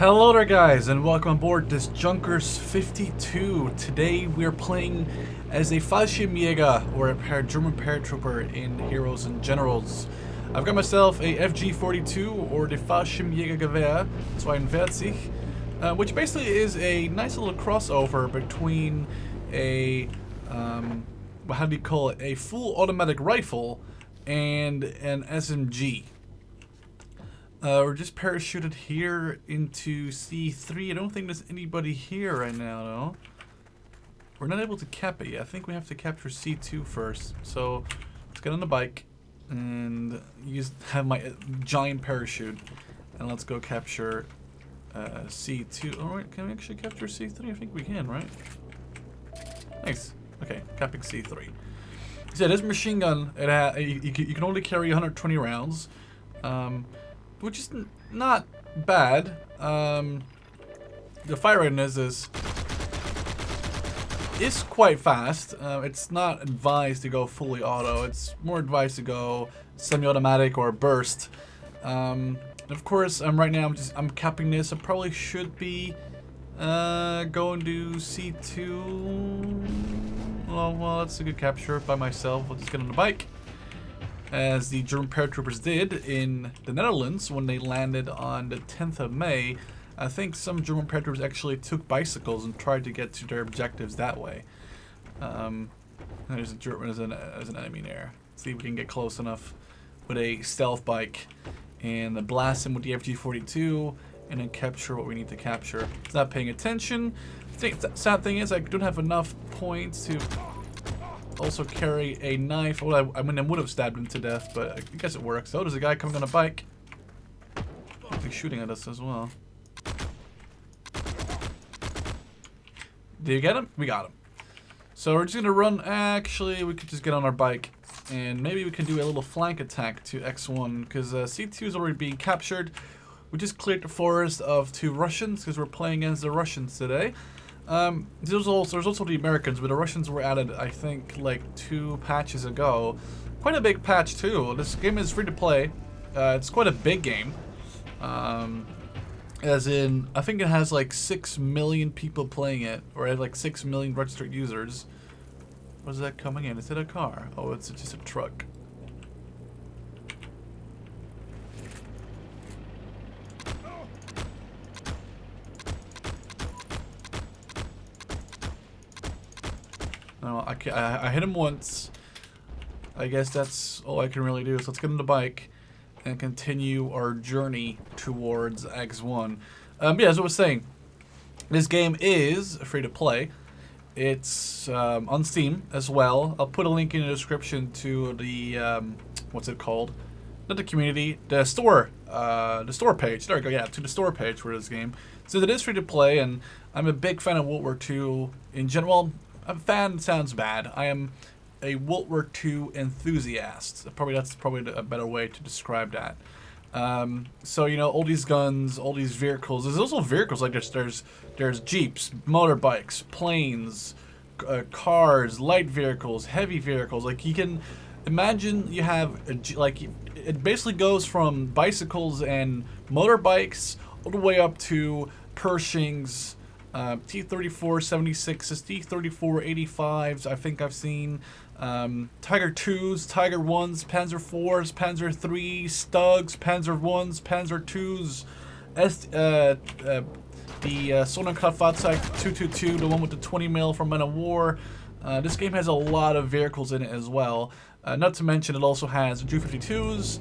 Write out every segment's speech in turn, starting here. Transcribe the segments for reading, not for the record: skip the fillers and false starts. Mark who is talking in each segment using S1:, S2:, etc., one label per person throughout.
S1: Hello there guys, and welcome on board this Junkers 52. Today we are playing as a Fallschirmjäger, or a German paratrooper in Heroes and Generals. I've got myself a FG42, or the Fallschirmjägergewehr 42, which basically is a nice little crossover between a, how do you call it, a full automatic rifle and an SMG. We're just parachuted here into C3. I don't think there's anybody here right now, though. We're not able to cap it yet. I think we have to capture C2 first. So let's get on the bike and have my giant parachute, and let's go capture C2. Oh, wait, can we actually capture C3? I think we can, right? Nice. Okay, capping C3. So this machine gun, you can only carry 120 rounds. Which is not bad. The fire readiness is quite fast. It's not advised to go fully auto. It's more advised to go semi-automatic or burst. Of course, right now I'm capping this. I probably should be going to C2. Well, that's a good capture by myself. We'll just get on the bike, as the German paratroopers did in the Netherlands when they landed on the 10th of May. I think some German paratroopers actually took bicycles and tried to get to their objectives that way. There's a German as an enemy there. See if we can get close enough with a stealth bike and blast him with the FG42 and then capture what we need to capture. It's not paying attention. The sad thing is I don't have enough points to also carry a knife. Well, I mean, I would have stabbed him to death, but I guess it works. Oh, there's a guy coming on a bike. He's shooting at us as well. Did you get him? We got him. So we're just gonna run. Actually, we could just get on our bike, and maybe we can do a little flank attack to X1, because C2 is already being captured. We just cleared the forest of 2 Russians, because we're playing against the Russians today. There's also the Americans, but the Russians were added, I think, like 2 patches ago. Quite a big patch too. This game is free to play. It's quite a big game. As in, I think it has like 6 million people playing it, or it has like 6 million registered users. What is that coming in? Is it a car? Oh, it's just a truck. No, I hit him once. I guess that's all I can really do. So let's get on the bike and continue our journey towards X1. Yeah, as I was saying, this game is free to play. It's on Steam as well. I'll put a link in the description to the what's it called? Not the community, the store page. There we go. Yeah, to the store page for this game. So it is free to play, and I'm a big fan of World War II in general. A fan sounds bad. I am a World War II enthusiast. That's probably a better way to describe that. So you know, all these guns, all these vehicles. There's also vehicles like there's jeeps, motorbikes, planes, cars, light vehicles, heavy vehicles. Like you can imagine, you have it basically goes from bicycles and motorbikes all the way up to Pershings. T-34 76s, T-34 85s, I think I've seen. Tiger 2s, Tiger 1s, Panzer 4s, Panzer 3s, Stugs, Panzer 1s, Panzer 2s, the Sonderkraftfahrzeug 222, the one with the 20 mil from Men of War. This game has a lot of vehicles in it as well. Not to mention it also has Ju-52s,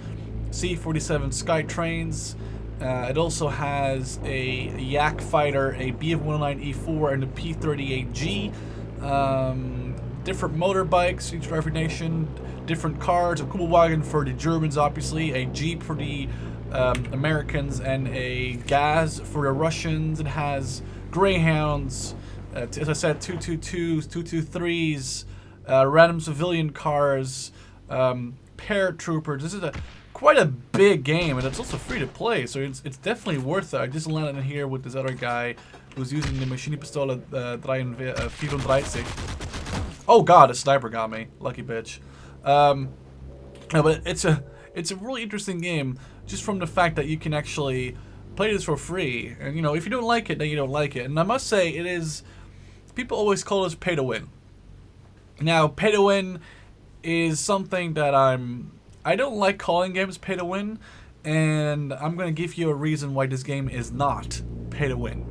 S1: C-47 Sky Trains. It also has a Yak fighter, a Bf-109E4, and a P-38G. Different motorbikes, each for every nation. Different cars, a Kubelwagen for the Germans, obviously. A Jeep for the Americans, and a Gaz for the Russians. It has Greyhounds, as I said, 222s, 223s, random civilian cars, paratroopers. This is quite a big game, and it's also free to play, so it's definitely worth it. I just landed in here with this other guy who's using the Maschinenpistole 34. Oh god, a sniper got me. Lucky bitch. No, but it's a really interesting game, just from the fact that you can actually play this for free. And, you know, if you don't like it, then you don't like it. And I must say, it is... People always call this pay to win. Now, pay to win is something that I don't like calling games pay to win. And I'm going to give you a reason why this game is not pay to win.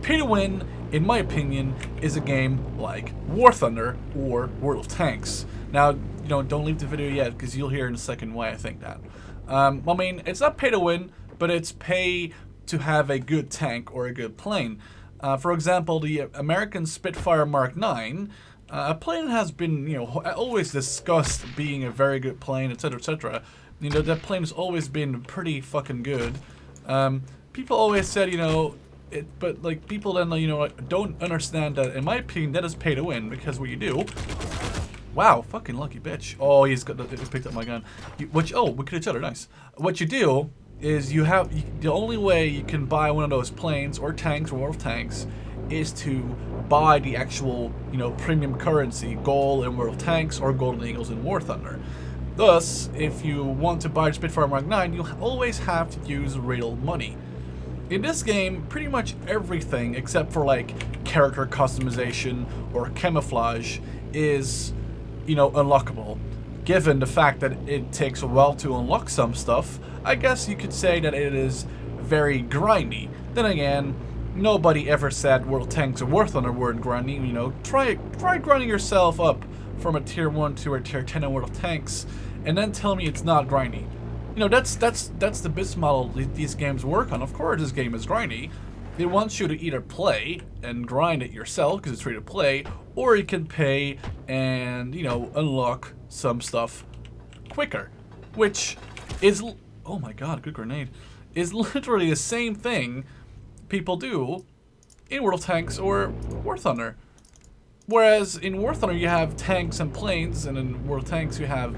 S1: Pay to win, in my opinion, is a game like War Thunder or World of Tanks. Now, you know, don't leave the video yet, because you'll hear in a second why I think that. I mean, it's not pay to win, but it's pay to have a good tank or a good plane. For example, the American Spitfire Mark IX, a plane has been, you know, always discussed being a very good plane, etc., etc. You know, that plane has always been pretty fucking good. People always said, you know, but like people then, you know, don't understand that. In my opinion, that is pay to win, because what you do. Wow, fucking lucky bitch. Oh, he picked up my gun. Oh, we killed each other. Nice. What you do is the only way you can buy one of those planes or tanks or World of Tanks is to buy the actual, you know, premium currency, gold in World of Tanks or golden eagles in War Thunder. Thus, if you want to buy the Spitfire Mark IX, you always have to use real money. In this game, pretty much everything except for like character customization or camouflage is, you know, unlockable. Given the fact that it takes a while to unlock some stuff, I guess you could say that it is very grindy. Then again, nobody ever said World Tanks or War Thunder weren't grindy. You know, try grinding yourself up from a tier 1 to a tier 10 in World of Tanks, and then tell me it's not grindy. You know, that's the business model these games work on. Of course, this game is grindy. It wants you to either play and grind it yourself because it's free to play, or you can pay and, you know, unlock some stuff quicker, which is, oh my god, good grenade, is literally the same thing people do in World of Tanks or War Thunder. Whereas in War Thunder you have tanks and planes, and in World Tanks you have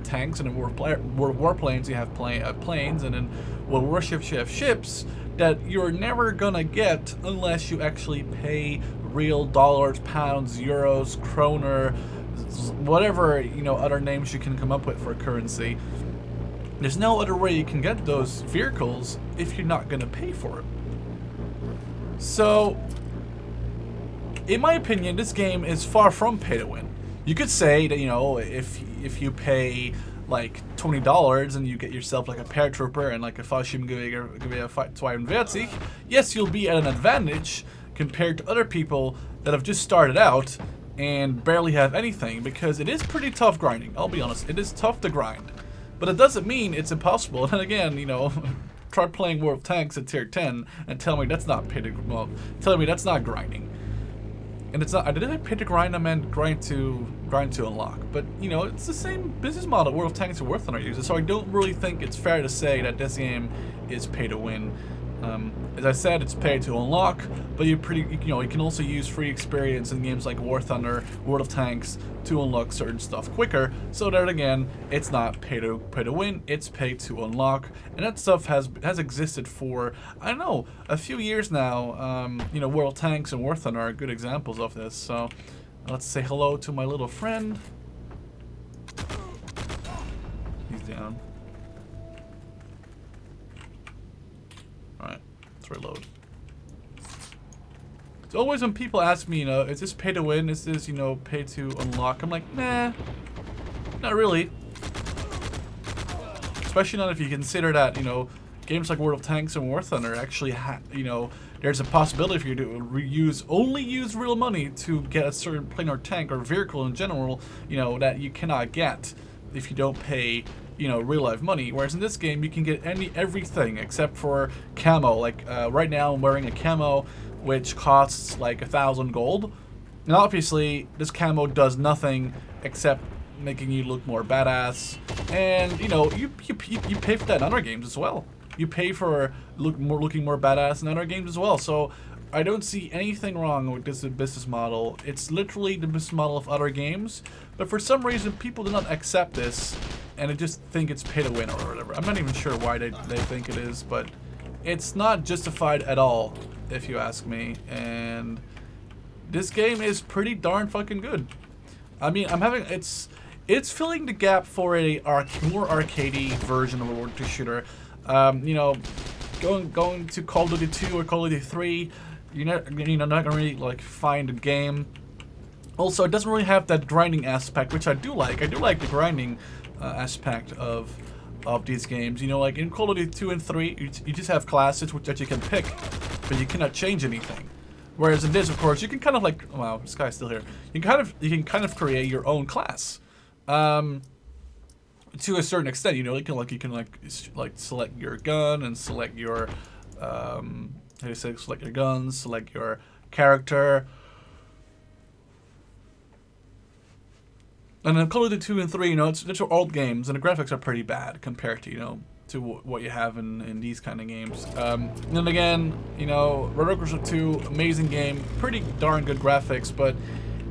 S1: tanks, and in World Warplanes you have planes, and in World Warships you have ships that you're never gonna get unless you actually pay real dollars, pounds, euros, kroner, whatever, you know, other names you can come up with for currency. There's no other way you can get those vehicles if you're not gonna pay for it. So, in my opinion, this game is far from pay to win. You could say that, you know, if you pay like $20 and you get yourself like a Paratrooper and like a Fallschirmgewehr 42, yes, you'll be at an advantage compared to other people that have just started out and barely have anything, because it is pretty tough grinding. I'll be honest, it is tough to grind, but it doesn't mean it's impossible. And again, you know, try playing World of Tanks at tier 10 and tell me that's not pay to, well, tell me that's not grinding. And it's not, I didn't pay to grind, I meant grind to unlock. But, you know, it's the same business model World of Tanks and War Thunder uses, so I don't really think it's fair to say that this game is pay to win. As I said, it's pay to unlock, but you know, you can also use free experience in games like War Thunder, World of Tanks to unlock certain stuff quicker. So that again, it's not pay to win, it's pay to unlock, and that stuff has existed for, I don't know, a few years now. You know, World of Tanks and War Thunder are good examples of this. So let's say hello to my little friend. He's down. Alright, let's reload. It's always when people ask me, you know, is this pay to win? Is this, you know, pay to unlock? I'm like, nah, not really. Especially not if you consider that, you know, games like World of Tanks and War Thunder actually you know, there's a possibility for you to only use real money to get a certain plane or tank or vehicle in general, you know, that you cannot get if you don't pay, you know, real life money. Whereas in this game you can get everything except for camo. Like right now I'm wearing a camo which costs like 1,000 gold, and obviously this camo does nothing except making you look more badass. And you know, you pay for that in other games as well. You pay for looking more badass in other games as well. So I don't see anything wrong with this business model. It's literally the business model of other games, but for some reason people do not accept this, and they just think it's pay to win or whatever. I'm not even sure why they think it is, but it's not justified at all, if you ask me. And this game is pretty darn fucking good. I mean, it's filling the gap for a more arcadey version of a World 2 shooter. You know, going to Call of Duty 2 or Call of Duty 3, you're not gonna really like find a game. Also, it doesn't really have that grinding aspect, which I do like. I do like the grinding aspect of these games. You know, like in Call of Duty 2 and 3, you just have classes that you can pick, but you cannot change anything. Whereas in this, of course, you can kind of like, wow, this guy's still here. You can kind of create your own class, to a certain extent. You know, you can select your gun and select your, how do you say, select your guns, select your character. And in Call of Duty 2 and 3, you know, it's old games, and the graphics are pretty bad compared to, you know, to what you have in these kind of games. And then again, you know, Paratroopers 2, amazing game, pretty darn good graphics, but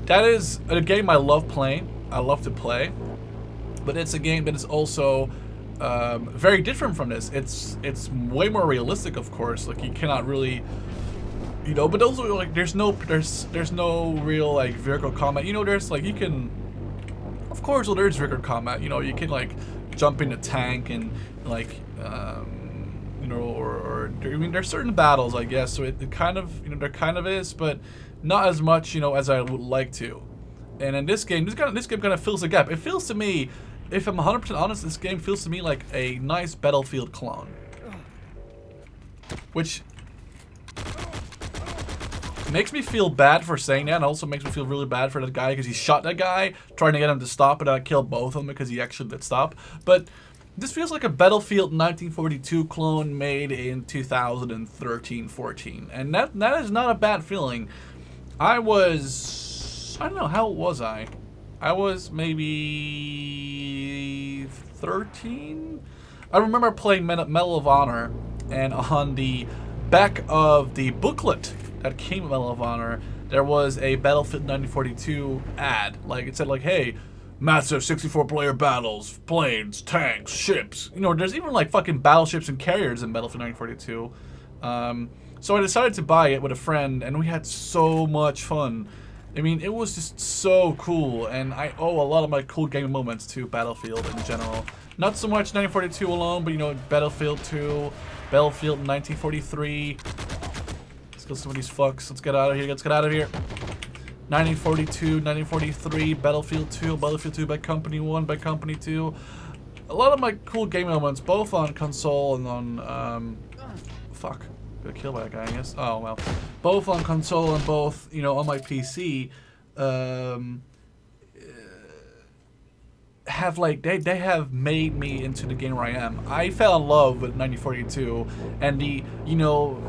S1: that is a game I love playing. I love to play, but it's a game that is also very different from this. It's way more realistic, of course. Like, you cannot really, you know, but also like there's no real like vehicle combat. You know, there's like, you can, of course, well, there's vehicle combat. You know, you can like jump in a tank and like you know, or I mean, there's certain battles, I guess, so it kind of, you know, there kind of is, but not as much, you know, as I would like to. And in this game, this game kind of fills a gap. It feels to me, if I'm 100% honest, this game feels to me like a nice Battlefield clone, which makes me feel bad for saying that, and also makes me feel really bad for that guy because he shot that guy trying to get him to stop, and I killed both of them because he actually did stop. But this feels like a Battlefield 1942 clone made in 2013-14, and that is not a bad feeling. I don't know, how old was I? I was maybe 13? I remember playing Medal of Honor, and on the back of the booklet that came with Medal of Honor, there was a Battlefield 1942 ad. Like, it said like, hey, massive 64-player battles, planes, tanks, ships. You know, there's even like fucking battleships and carriers in Battlefield 1942. So I decided to buy it with a friend, and we had so much fun. I mean, it was just so cool, and I owe a lot of my cool gaming moments to Battlefield in general. Not so much 1942 alone, but you know, Battlefield 2, Battlefield 1943. Let's kill some of these fucks. Let's get out of here. Let's get out of here. 1942, 1943, Battlefield 2, Battlefield 2 by Company 1, by Company 2. A lot of my cool gaming moments, both on console and on, fuck. Got killed by that guy, I guess. Oh, well. Both on console and both, you know, on my PC, have like, they have made me into the gamer I am. I fell in love with 1942, and the, you know,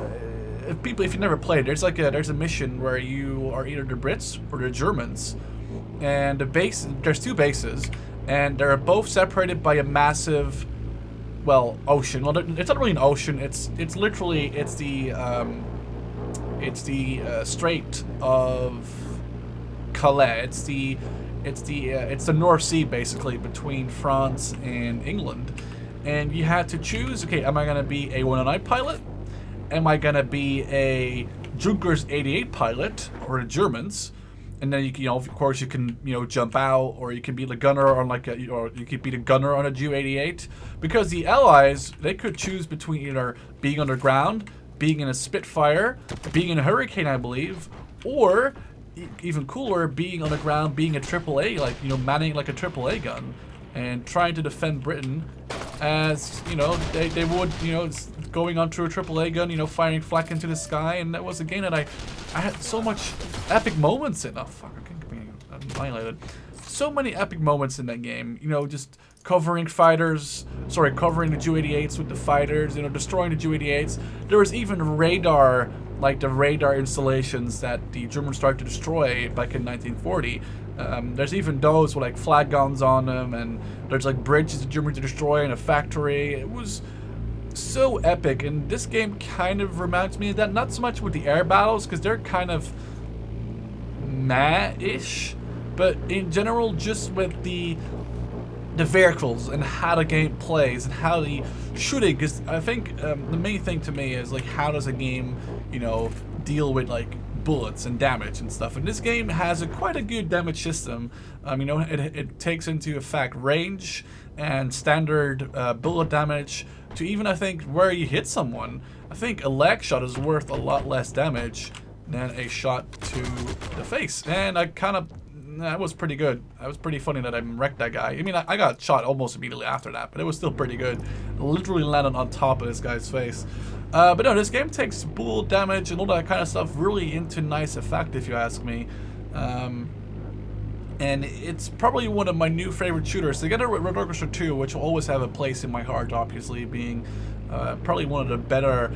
S1: if you've never played, there's a mission where you are either the Brits or the Germans, and there's two bases, and they're both separated by a massive, well, ocean. Well, it's not really an ocean. It's literally the Strait of Calais. It's the North Sea, basically, between France and England, and you had to choose. Okay, am I gonna be a 109 pilot? Am I gonna be a Junkers 88 pilot, or the Germans? And then you know, of course, you can, you know, jump out, or you can be the gunner on like a, or you could be the gunner on a Ju-88. Because the Allies, they could choose between either being underground, being in a Spitfire, being in a Hurricane, I believe, or even cooler, being on the ground, being a AAA, like, you know, manning like a AAA gun, and trying to defend Britain, as, you know, they would, you know, going onto a AAA gun, you know, firing flak into the sky. And that was a game that I had so much epic moments in. Oh fuck, I can't be annihilated. So many epic moments in that game, you know, just covering the Ju-88s with the fighters, you know, destroying the Ju-88s. There was even radar, like the radar installations that the Germans started to destroy back in 1940. There's even those with like flag guns on them, and there's like bridges the Germans to destroy in a factory. It was so epic, and this game kind of reminds me of that. Not so much with the air battles, because they're kind of meh-ish, but in general, just with the vehicles and how the game plays and how the shooting. Because I think the main thing to me is like, how does a game, you know, deal with like bullets and damage and stuff. And this game has quite a good damage system. You know, it takes into effect range and standard bullet damage, to even, I think, where you hit someone. I think a leg shot is worth a lot less damage than a shot to the face. And I kind of, that was pretty good. That was pretty funny that I wrecked that guy. I mean, I got shot almost immediately after that, but it was still pretty good. Literally landed on top of this guy's face. But no, this game takes bullet damage and all that kind of stuff really into nice effect, if you ask me. And it's probably one of my new favorite shooters, together with Paratrooper 2, which will always have a place in my heart, obviously, being probably one of the better,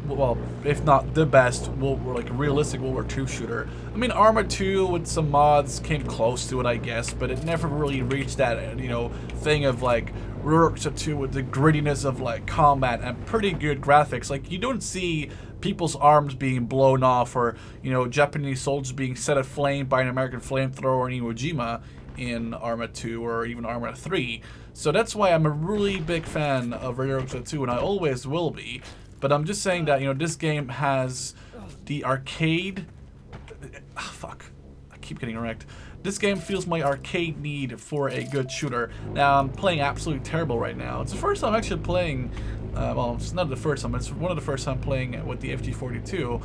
S1: well, if not the best, like realistic World War II shooter. I mean, Arma 2 with some mods came close to it, I guess, but it never really reached that, you know, thing of like World War 2 with the grittiness of like combat and pretty good graphics. Like, you don't see people's arms being blown off, or, you know, Japanese soldiers being set aflame by an American flamethrower in Iwo Jima in Arma 2 or even Arma 3. So that's why I'm a really big fan of Electro 2, and I always will be. But I'm just saying that, you know, this game has the arcade... fuck. I keep getting wrecked. This game feels my arcade need for a good shooter. Now, I'm playing absolutely terrible right now. It's the first time I'm actually playing... well, it's not the first time. It's one of the first time playing with the FG42.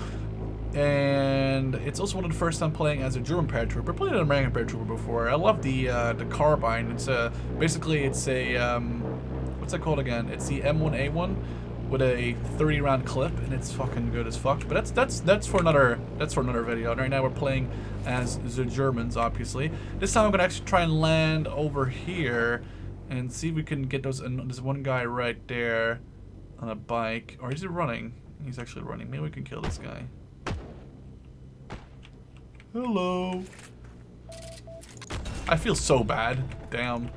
S1: And it's also one of the first time playing as a German paratrooper. I played an American paratrooper before. I love the carbine. It's basically it's a... what's that called again? It's the M1A1. With a 30-round clip, and it's fucking good as fuck. But that's for another video. And right now we're playing as the Germans, obviously. This time I'm gonna actually try and land over here and see if we can get those. And there's one guy right there on a bike, or is he running? He's actually running. Maybe we can kill this guy. Hello. I feel so bad. Damn.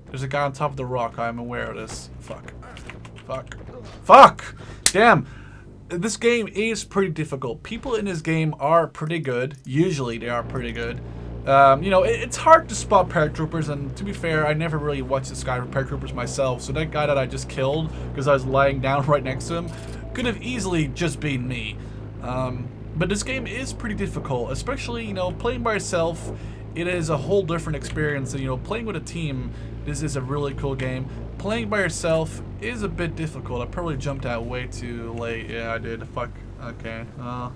S1: There's a guy on top of the rock. I'm aware of this. Fuck. Fuck. Fuck! Damn. This game is pretty difficult. People in this game are pretty good. Usually they are pretty good. You know, it's hard to spot paratroopers, and to be fair, I never really watched this guy for paratroopers myself, so that guy that I just killed, because I was lying down right next to him, could have easily just been me. But this game is pretty difficult, especially, you know, playing by yourself. It is a whole different experience, and, you know, playing with a team, this is a really cool game. Playing by yourself is a bit difficult. I probably jumped out way too late. Yeah, I did. Fuck. Okay. I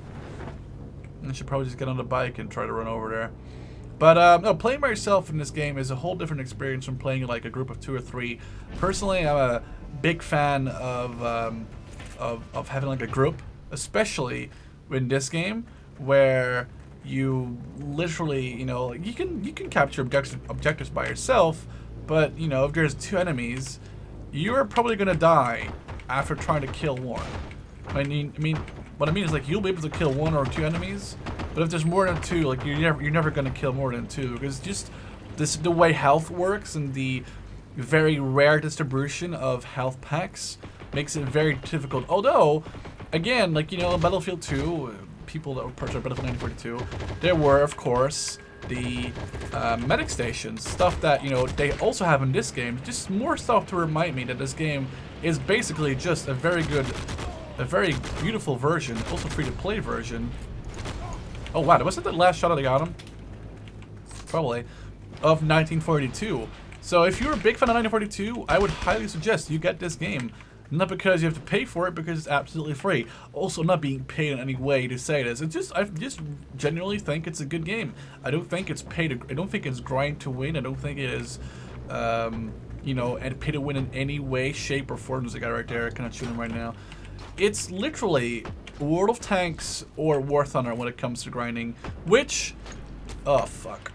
S1: should probably just get on the bike and try to run over there. But, no, playing by yourself in this game is a whole different experience from playing like a group of 2 or 3. Personally, I'm a big fan of having like a group, especially in this game, where you literally, you know, you can capture objectives by yourself, but, you know, if there's 2 enemies, you're probably gonna die after trying to kill one. I mean, what I mean is, like, you'll be able to kill 1 or 2 enemies, but if there's more than 2, like, you're never gonna kill more than 2, because just the way health works and the very rare distribution of health packs makes it very difficult. Although, again, like, you know, in Battlefield 2, people that were part of Battlefield 1942, there were, of course, the medic stations, stuff that, you know, they also have in this game. Just more stuff to remind me that this game is basically just a very beautiful version, also free-to-play version. Oh wow, was that the last shot I got him? Probably. Of 1942. So if you're a big fan of 1942, I would highly suggest you get this game. Not because you have to pay for it, because it's absolutely free. Also, not being paid in any way to say this. It's just, I just genuinely think it's a good game. I don't think it's paid. I don't think it's grind to win. I don't think it is, you know, and pay to win in any way, shape, or form. There's a guy right there. I cannot shoot him right now. It's literally World of Tanks or War Thunder when it comes to grinding, which, oh fuck,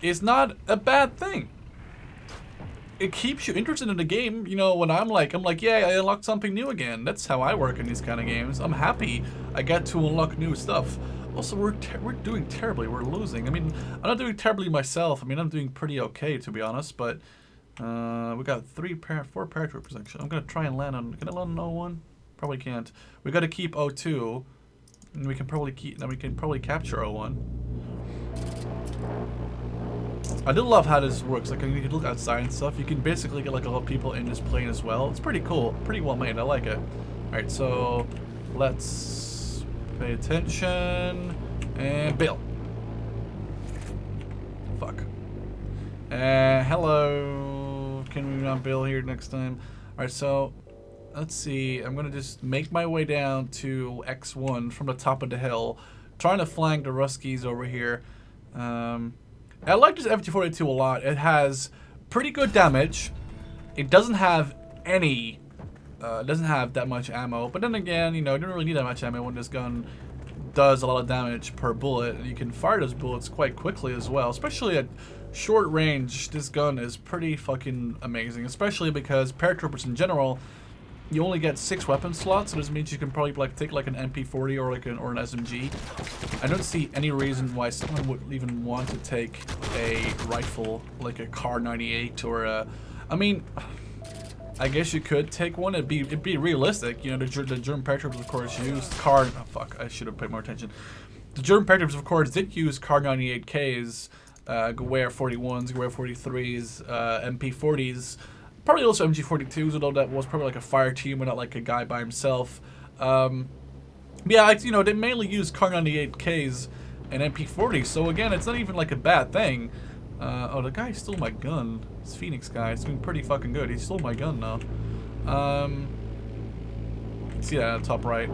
S1: is not a bad thing. It keeps you interested in the game. You know, when I'm like, yeah, I unlocked something new again. That's how I work in these kind of games. I'm happy I get to unlock new stuff. Also, we're doing terribly. We're losing. I mean, I'm not doing terribly myself. I mean, I'm doing pretty okay, to be honest. But we got 4 paratroopers actually. I'm gonna try and land on. Can I land on 01? Probably can't. We got to keep 02, and we can probably capture 01. I do love how this works. Like, you can look outside and stuff. You can basically get like a lot of people in this plane as well. It's pretty cool, pretty well made. I like it. All right, so let's pay attention And Bill. Fuck. Hello. Can we not Bill here next time? Alright, so let's see. I'm gonna just make my way down to X1 from the top of the hill, trying to flank the Ruskies over here. I like this FG42 a lot. It has pretty good damage. It doesn't have any, doesn't have that much ammo. But then again, you know, you don't really need that much ammo when this gun does a lot of damage per bullet. And you can fire those bullets quite quickly as well, especially at short range. This gun is pretty fucking amazing, especially because paratroopers in general, you only get 6 weapon slots, so this means you can probably like take like an MP40 or like an SMG. I don't see any reason why someone would even want to take a rifle like a Kar 98 or a. I mean, I guess you could take one. It'd be realistic, you know. The German paratroopers, of course, used Kar. Oh fuck! I should have paid more attention. The German paratroopers, of course, did use Kar 98Ks, Gewehr 41s, Gewehr 43s, MP40s. Probably also MG42s, although that was probably like a fire team and not like a guy by himself. Yeah, you know, they mainly use Kar 98Ks and MP40s, so again, it's not even like a bad thing. Oh, the guy stole my gun. This Phoenix guy is doing pretty fucking good. He stole my gun now. See that at the top right.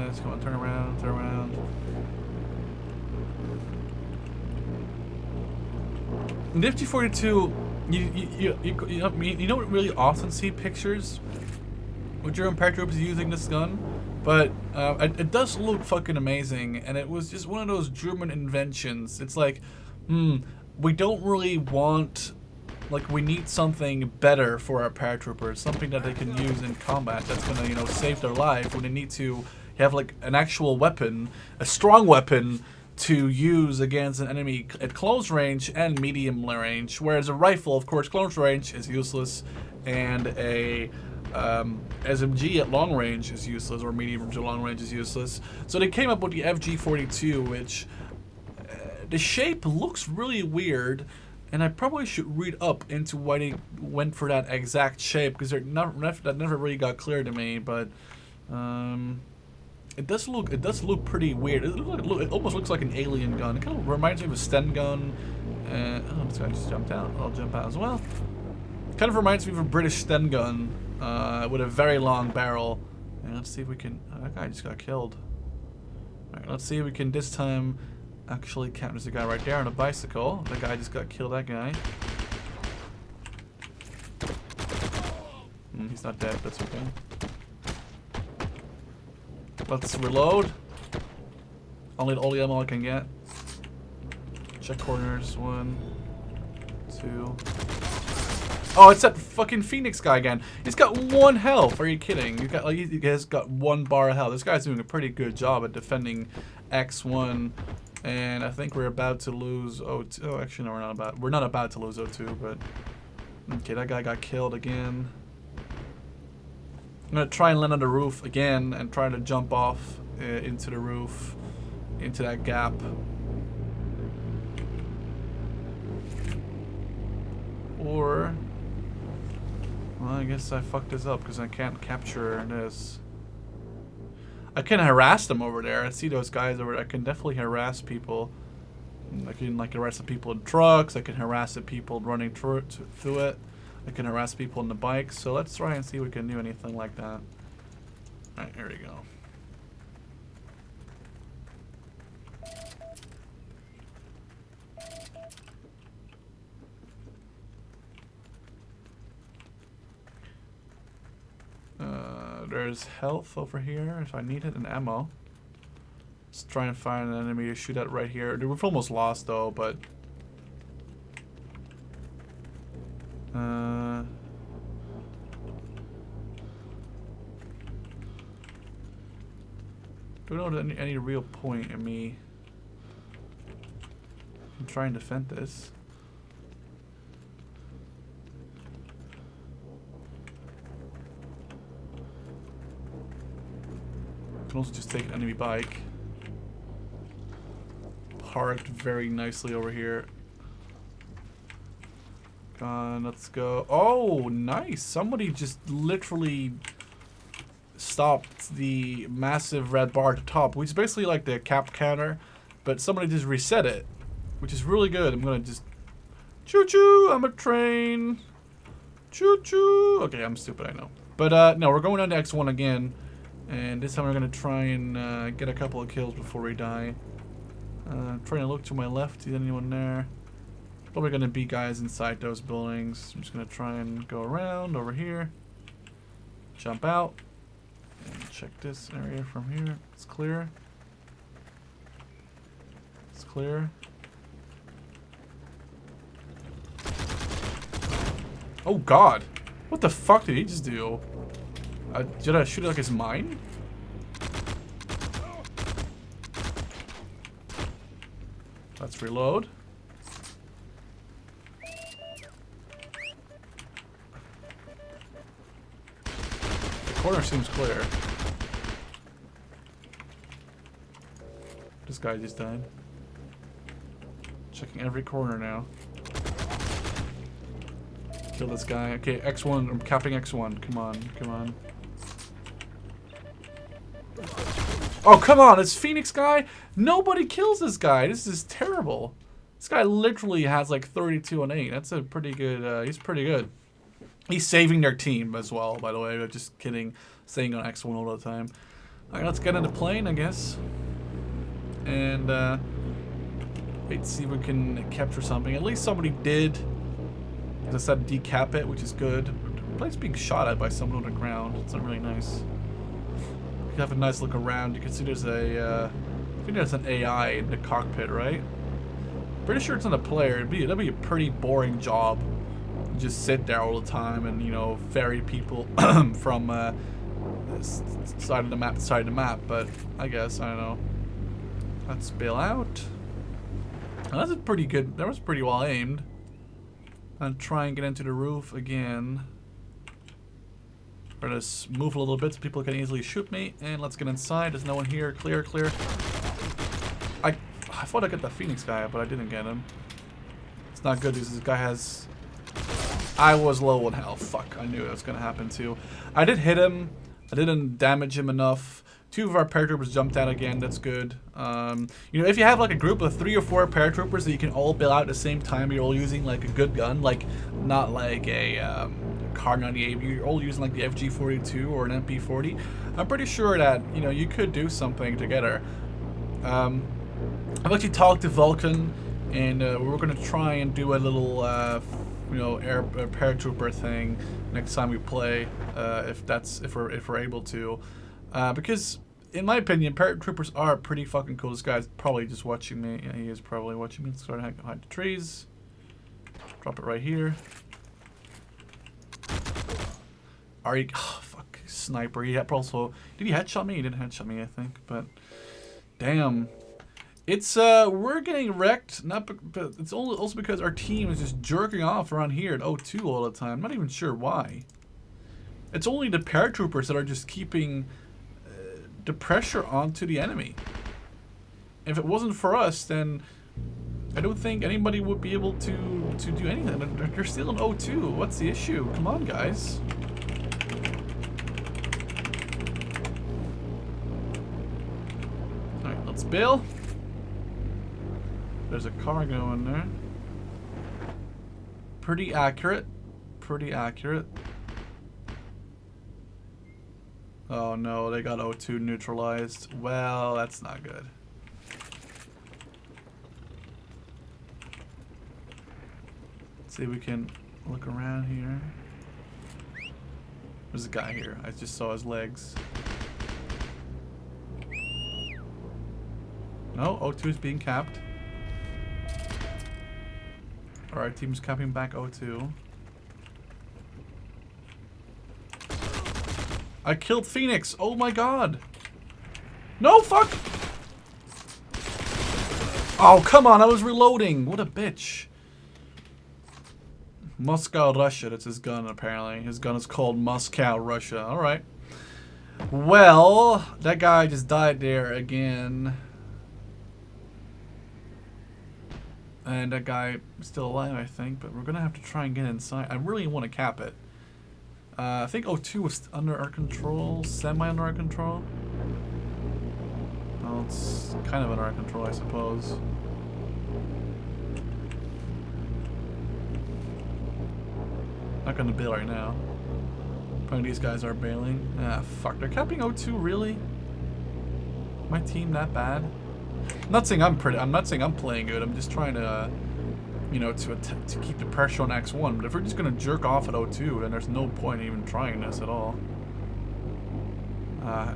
S1: Let's come on, turn around, turn around. In the FG42, you don't really often see pictures with German paratroopers using this gun, but it does look fucking amazing, and it was just one of those German inventions. It's like, we don't really want, like, we need something better for our paratroopers, something that they can use in combat that's gonna, you know, save their life when they need to have like an actual weapon, a strong weapon, to use against an enemy at close range and medium range, whereas a rifle, of course, close range is useless, and a SMG at long range is useless, or medium to long range is useless. So they came up with the FG42, which the shape looks really weird, and I probably should read up into why they went for that exact shape, because that never really got clear to me. But it does look pretty weird. It almost looks like an alien gun. It kind of reminds me of a Sten gun. Oh, this guy just jumped out. I'll jump out as well. It kind of reminds me of a British Sten gun with a very long barrel. And let's see if we can. Oh, that guy just got killed. All right, let's see if we can this time actually count. There's a guy right there on a bicycle. The guy just got killed. That guy. He's not dead. That's okay. Let's reload. I'll need all the ammo I can get. Check corners. 1, 2. Oh, it's that fucking Phoenix guy again. He's got 1 health. Are you kidding? You got like he has got 1 bar of health. This guy's doing a pretty good job at defending X1. And I think we're about to lose O2. Oh, actually, no, we're not about to lose O2, but okay, that guy got killed again. I'm gonna try and land on the roof again and try to jump off into the roof, into that gap. Or, well, I guess I fucked this up because I can't capture this. I can harass them over there. I see those guys over there. I can definitely harass people. I can like harass the people in trucks. I can harass the people running through it. I can harass people on the bike, so let's try and see if we can do anything like that. Alright, here we go. There's health over here if I need it, and ammo. Let's try and find an enemy to shoot at right here. We've almost lost though, but don't know any real point in me trying to defend this. Can also just take an enemy bike. Parked very nicely over here. Come on, let's go. Oh, nice. Somebody just literally stopped the massive red bar at the top, which is basically like the cap counter, but somebody just reset it, which is really good. I'm gonna just choo-choo. I'm a train. Choo-choo. Okay, I'm stupid, I know. But no, we're going on to X1 again, and this time we're gonna try and get a couple of kills before we die. Trying to look to my left. Is anyone there? Probably gonna be guys inside those buildings. I'm just gonna try and go around over here, jump out, and check this area from here. It's clear. It's clear. Oh God! What the fuck did he just do? Did I shoot it like it's mine? Let's reload. Corner seems clear. This guy just died. Checking every corner now. Kill this guy. Okay, X1. I'm capping X1. Come on, come on. Oh, come on. It's Phoenix guy. Nobody kills this guy. This is terrible. This guy literally has like 32 and 8. That's a pretty good. He's pretty good. He's saving their team as well, by the way. I'm just kidding. Staying on X1 all the time. Alright, let's get in the plane, I guess. And, wait, see if we can capture something. At least somebody did. As I said, decap it, which is good. The plane's being shot at by someone on the ground. It's not really nice. You can have a nice look around. You can see there's a, I think there's an AI in the cockpit, right? Pretty sure it's not a player. That'd be a pretty boring job. Just sit there all the time and, you know, ferry people from side of the map to side of the map. But I guess, I don't know. Let's bail out. Oh, that's a pretty good. That was pretty well aimed. I'll try and get into the roof again. Or just move a little bit so people can easily shoot me. And let's get inside. There's no one here. Clear, clear. I thought I'd get the Phoenix guy, but I didn't get him. It's not good because this guy has... I was low on health. Fuck, I knew it was going to happen too. I did hit him. I didn't damage him enough. 2 of our paratroopers jumped out again. That's good. You know, if you have like a group of 3 or 4 paratroopers that you can all bail out at the same time, you're all using like a good gun, like not like a Car 98. You're all using like the FG42 or an MP40. I'm pretty sure that, you know, you could do something together. I've actually talked to Vulcan, and we're going to try and do a little you know, paratrooper thing next time we play, if we're able to, because in my opinion, paratroopers are pretty fucking cool. This guy's probably just watching me. Yeah, he is probably watching me. Let's start to hide the trees. Drop it right here. Oh fuck, sniper. He had also. Did he headshot me? He didn't headshot me, I think. But damn. It's we're getting wrecked, but it's also because our team is just jerking off around here at O2 all the time. I'm not even sure why. It's only the paratroopers that are just keeping the pressure onto the enemy. If it wasn't for us, then I don't think anybody would be able to do anything. They're still in O2. What's the issue? Come on, guys. All right, let's bail. There's a car going there. Pretty accurate. Pretty accurate. Oh no, they got O2 neutralized. Well, that's not good. Let's see if we can look around here. There's a guy here. I just saw his legs. No, O2 is being capped. Alright, team's capping back O2. I killed Phoenix! Oh my god! No, fuck! Oh, come on, I was reloading! What a bitch. Moscow, Russia, that's his gun, apparently. His gun is called Moscow, Russia. Alright. Well, that guy just died there again. And that guy is still alive, I think, but we're gonna have to try and get inside. I really want to cap it. I think O2 was under our control, semi under our control. Well, it's kind of under our control, I suppose. Not gonna bail right now. Probably these guys are bailing. Ah, fuck. They're capping O2, really? My team that bad? I'm not saying I'm not saying I'm playing good. I'm just trying to, you know, to keep the pressure on X1. But if we're just gonna jerk off at O2, then there's no point in even trying this at all. I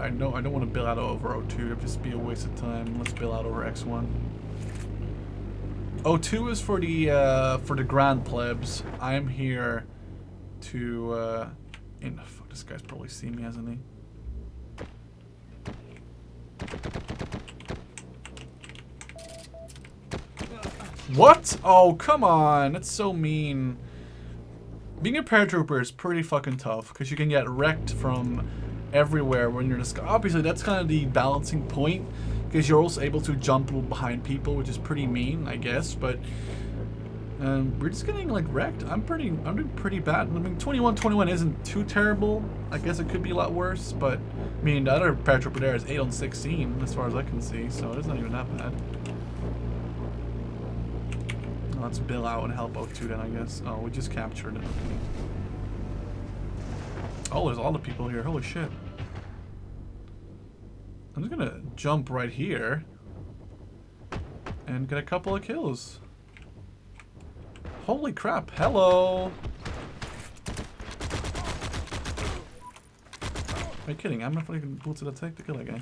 S1: don't want to bail out over O2. It'd just be a waste of time. Let's bail out over X1. O2 is for the grand plebs. I'm here to fuck, this guy's probably seen me, hasn't he? What? Oh, come on. That's so mean. Being a paratrooper is pretty fucking tough because you can get wrecked from everywhere when you're in the sky. Obviously, that's kind of the balancing point because you're also able to jump behind people, which is pretty mean, I guess. But we're just getting like wrecked. I'm doing pretty bad. I mean, 21-21 isn't too terrible. I guess it could be a lot worse, but I mean, the other paratrooper there is 8 on 16 as far as I can see, so it's not even that bad. Let's bail out and help O2 then, I guess. Oh, we just captured it. Okay. Oh, there's all the people here. Holy shit. I'm just gonna jump right here and get a couple of kills. Holy crap. Hello. Are you kidding? I'm not fucking bullets to attack to kill that guy.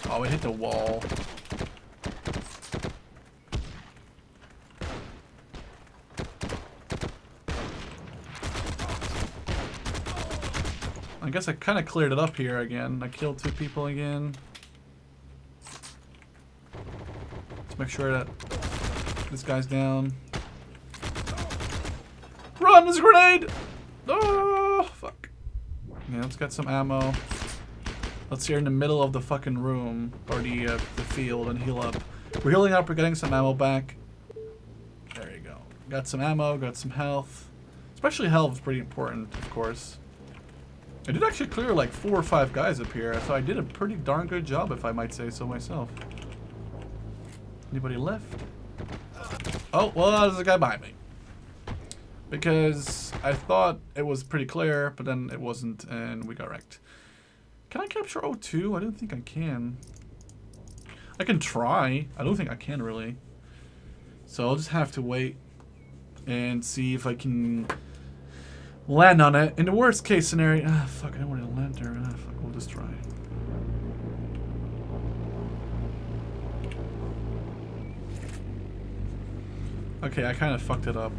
S1: Oh, we hit the wall. I guess I kind of cleared it up here again. I killed 2 people again. Let's make sure that this guy's down. Run! There's a grenade! Oh, fuck. Yeah, let's get some ammo. Let's here in the middle of the fucking room, or the field, and heal up. We're healing up, we're getting some ammo back. There you go. Got some ammo, got some health. Especially health is pretty important, of course. I did actually clear like 4 or 5 guys up here, so I did a pretty darn good job, if I might say so myself. Anybody left? Oh, well, there's a guy behind me. Because I thought it was pretty clear, but then it wasn't, and we got wrecked. Can I capture O2? I don't think I can. I can try. I don't think I can, really. So I'll just have to wait and see if I can land on it. In the worst case scenario, fuck, I don't want to land there. Fuck, we'll just try. Okay, I kind of fucked it up.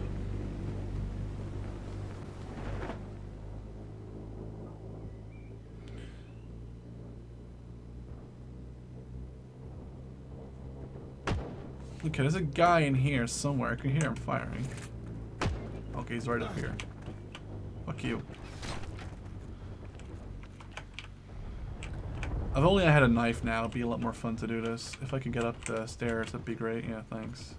S1: Okay, there's a guy in here somewhere. I can hear him firing. Okay, he's right up here. Fuck you. If only I had a knife now, it'd be a lot more fun to do this. If I could get up the stairs, that'd be great. Yeah, thanks.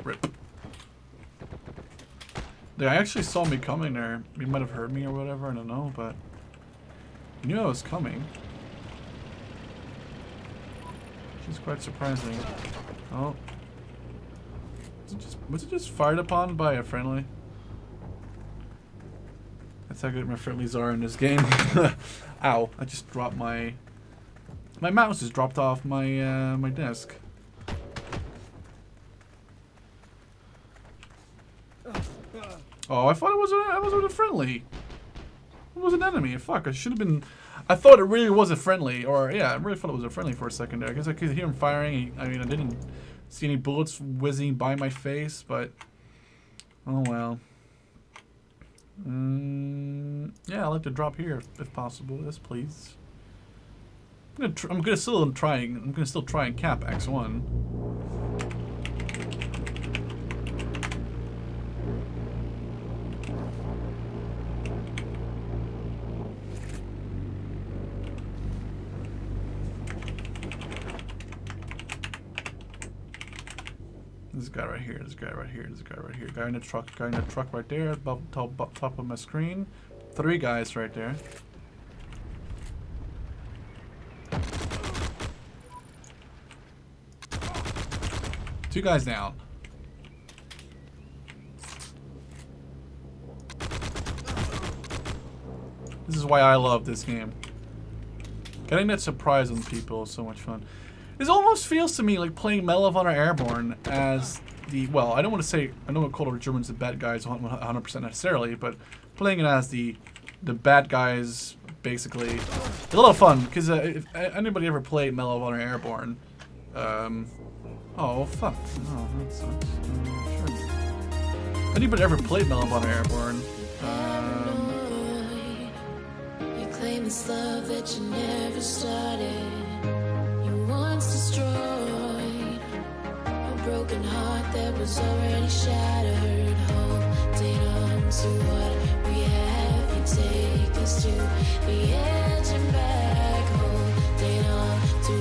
S1: Rip. The guy actually saw me coming there. He might have heard me or whatever, I don't know, but he knew I was coming. Which is quite surprising. Oh. Was it just fired upon by a friendly? That's how good my friendlies are in this game. Ow! I just dropped my mouse just dropped off my my desk. Oh, I thought it was a friendly. It was an enemy. Fuck! I should have been. I thought it really was a friendly, or yeah, I really thought it was a friendly for a second there. I guess I could hear him firing. I mean, I didn't see any bullets whizzing by my face, but oh well. Yeah, I'd like to drop here if possible. Yes, please. I'm gonna still try and cap X1. This guy right here. This guy right here. This guy right here. Guy in the truck. Guy in the truck right there. Above top of my screen. 3 guys right there. Two guys down. This is why I love this game. Getting that surprise on people is so much fun. This almost feels to me like playing Medal of Honor Airborne as the, well, I don't want to say, I don't want to call the Germans the bad guys 100% necessarily, but playing it as the bad guys, basically. It's a lot of fun, because if anybody ever played Medal of Honor Airborne, oh, fuck. Oh, that sucks. Sure. Anybody ever played Medal of Honor Airborne?
S2: You claim this love that you never started. You once destroyed a broken heart that was already shattered. Holding on to what we have, you take us to the edge and back. Holding on to